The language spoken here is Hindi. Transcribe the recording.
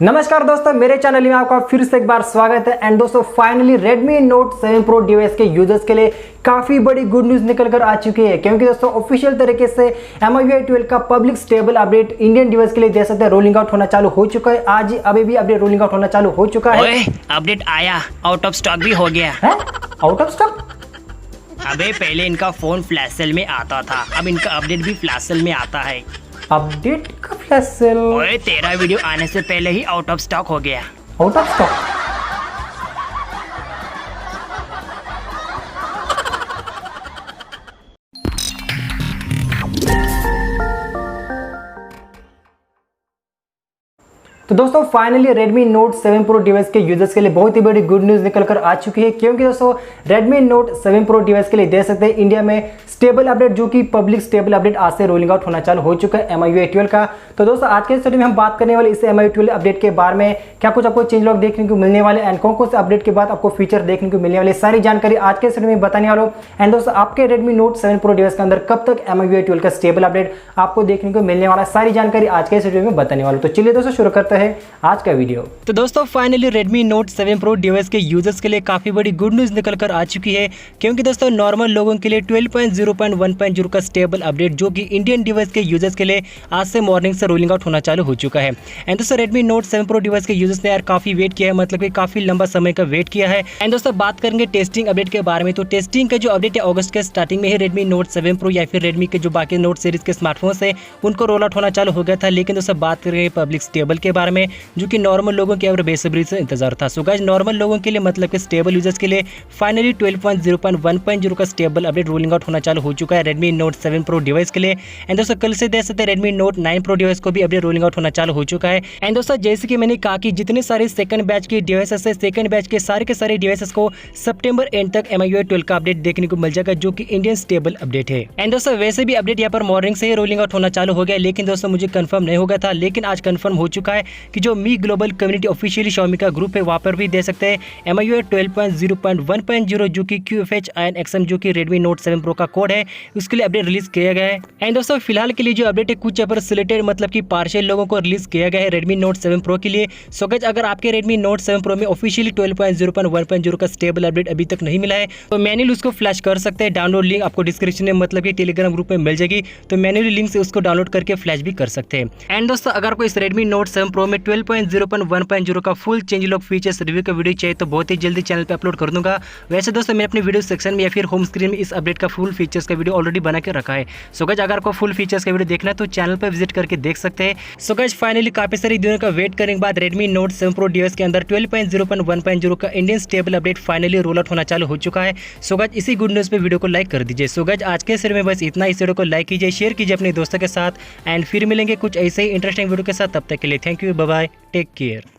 नमस्कार दोस्तों, मेरे चैनल में आपका फिर से एक बार स्वागत है। एंड दोस्तों finally Redmi Note 7 Pro device के यूजर्स के लिए काफी बड़ी गुड न्यूज निकल कर आ चुकी है, क्योंकि दोस्तों ऑफिशियल तरीके से MIUI 12 का public stable update Indian device के लिए दे सकते हैं रोलिंग आउट होना चालू हो चुका है। आज अभी भी अपडेट रोलिंग आउट होना चालू हो चुका है। अपडेट आया, आउट ऑफ स्टॉक भी हो गया है? Out of stock? अबे पहले इनका फोन फ्लैश सेल में आता था, अब इनका अपडेट भी फ्लैश सेल में आता है। अपडेट का फ्लैश सेल? ओए तेरा वीडियो आने से पहले ही आउट ऑफ स्टॉक हो गया। Out of stock? तो दोस्तों finally Redmi Note 7 Pro device के यूजर्स के लिए बहुत ही बड़ी गुड न्यूज़ निकल कर आ चुकी है, क्योंकि दोस्तों Redmi Note 7 Pro डिवाइस के लिए दे सकते हैं इंडिया में स्टेबल अपडेट, जो कि पब्लिक स्टेबल अपडेट आज से रोलिंग आउट होना चालू हो चुका है MIUI 12 का। तो दोस्तों आज के इस वीडियो में हम बात करने वाले इस MIUI 12 अपडेट के बारे में, क्या कुछ आपको चेंज लॉग देखने को मिलने वाले एंड कौन कौन से अपडेट के बाद आपको फीचर देखने को मिलने वाले, सारी जानकारी आज के इस वीडियो में बताने वाला हूं। एंड दोस्तों आपके Redmi Note 7 Pro डिवाइस के अंदर कब तक MIUI 12 का स्टेबल अपडेट आपको देखने को मिलने वाला है, सारी जानकारी आज के इस वीडियो में बताने वाला हूं। तो चलिए दोस्तों शुरू करते हैं आज का वीडियो। तो दोस्तों finally Redmi Note 7 Pro device के यूजर्स के लिए काफी बड़ी गुड न्यूज निकल कर आ चुकी है, क्योंकि दोस्तों नॉर्मल लोगों के लिए 12.0.1.0 का स्टेबल अपडेट, जो कि इंडियन डिवाइस के यूजर्स के लिए आज से मॉर्निंग से रोलिंग आउट होना चालू हो चुका है। एंड दोस्तों Redmi Note 7 Pro डिवाइस के यूजर्स ने यार काफी वेट किया है, मतलब कि काफी लंबा समय का वेट किया है। एंड दोस्तों बात करेंगे टेस्टिंग अपडेट के बारे में, तो टेस्टिंग का जो अपडेट है अगस्त के स्टार्टिंग में ही Redmi Note 7 Pro या फिर Redmi के जो बाकी नोट सीरीज के स्मार्टफोन है उनको रोल आउट होना चालू हो गया था। लेकिन दोस्तों बात करेंगे पब्लिक स्टेबल के बारे में, जो कि नॉर्मल लोगों के और बेसब्री से इंतजार था। सो गाइस नॉर्मल लोगों के लिए मतलब कि स्टेबल यूजर्स के लिए फाइनली 12.0.1.0 का स्टेबल अपडेट रोलिंग आउट होना चालू हो चुका है Redmi Note 7 Pro डिवाइस के लिए। एंड दोस्तों कल से देख सकते हैं Redmi Note 9 Pro डिवाइस को भी अपडेट रोलिंग आउट होना चालू हो चुका है। एंड दोस्तों जैसे कि मैंने कहा कि जितने सारे सेकंड बैच के डिवाइसेस है, सेकंड बैच के सारे डिवाइसेस को सितंबर एंड तक MIUI 12 का अपडेट देखने को मिल जाएगा, जो कि इंडियन स्टेबल अपडेट है। एंड दोस्तों वैसे भी अपडेट यहाँ पर मॉर्निंग से ही रोलिंग आउट होना चालू हो गया, लेकिन दोस्तों मुझे कंफर्म नहीं हो गया था, लेकिन आज कंफर्म हो चुका है कि जो मी ग्लोबल कम्युनिटी ऑफिशियली Xiaomi का ग्रुप है वहाँ पर भी दे सकते हैं MIUI 12.0.1.0 जो कि QFH-INXM जो कि Redmi Note 7 Pro का कोड है, उसके लिए अपडेट रिलीज किया गया है। एंड दोस्तों फिलहाल के लिए जो अपडेट है कुछ यहाँ पर सिलेक्टेड मतलब कि पार्शियल लोगों को रिलीज किया गया है Redmi Note 7 Pro के लिए। सो गाइस अगर आपके Redmi Note 7 Pro में ऑफिशियली 12.0.1.0 का स्टेबल अपडेट अभी तक नहीं मिला है तो मैन्युअली उसको फ्लैश कर सकते हैं। डाउनलोड लिंक आपको डिस्क्रिप्शन में मतलब कि टेलीग्राम ग्रुप में मिल जाएगी, तो मैन्युअली लिंक से उसको डाउनलोड करके फ्लैश भी कर सकते हैं। एंड दोस्तों अगर कोई इस Redmi Note 7 Pro में 12.0.1.0 का full change log features review का वीडियो चाहिए तो बहुत ही जल्दी चैनल पे अपलोड कर दूंगा। वैसे दोस्तों मैंने अपने वीडियो सेक्शन में या फिर होम स्क्रीन में इस अपडेट का फुल फीचर्स का वीडियो ऑलरेडी बना के रखा है। सो गाइस अगर आपको फुल फीचर्स का वीडियो देखना है तो चैनल पर विजिट करके देख सकते हैं। सो गाइस फाइनली काफी सारी दिनों का वेट करने के बाद Redmi Note 7 Pro डिवाइस के अंदर 12.0.1.0 का Indian stable update finally roll out होना चालू हो चुका है। सो गाइस इसी गुड न्यूज पे वीडियो को लाइक कर दीजिए। सो गाइस आज के इस वीडियो में बस इतना। इस वीडियो को लाइक कीजिए, शेयर कीजिए अपने दोस्तों के साथ एंड फिर मिलेंगे कुछ ऐसे ही इंटरेस्टिंग वीडियो के साथ। तब तक के लिए thank you, bye bye, take care.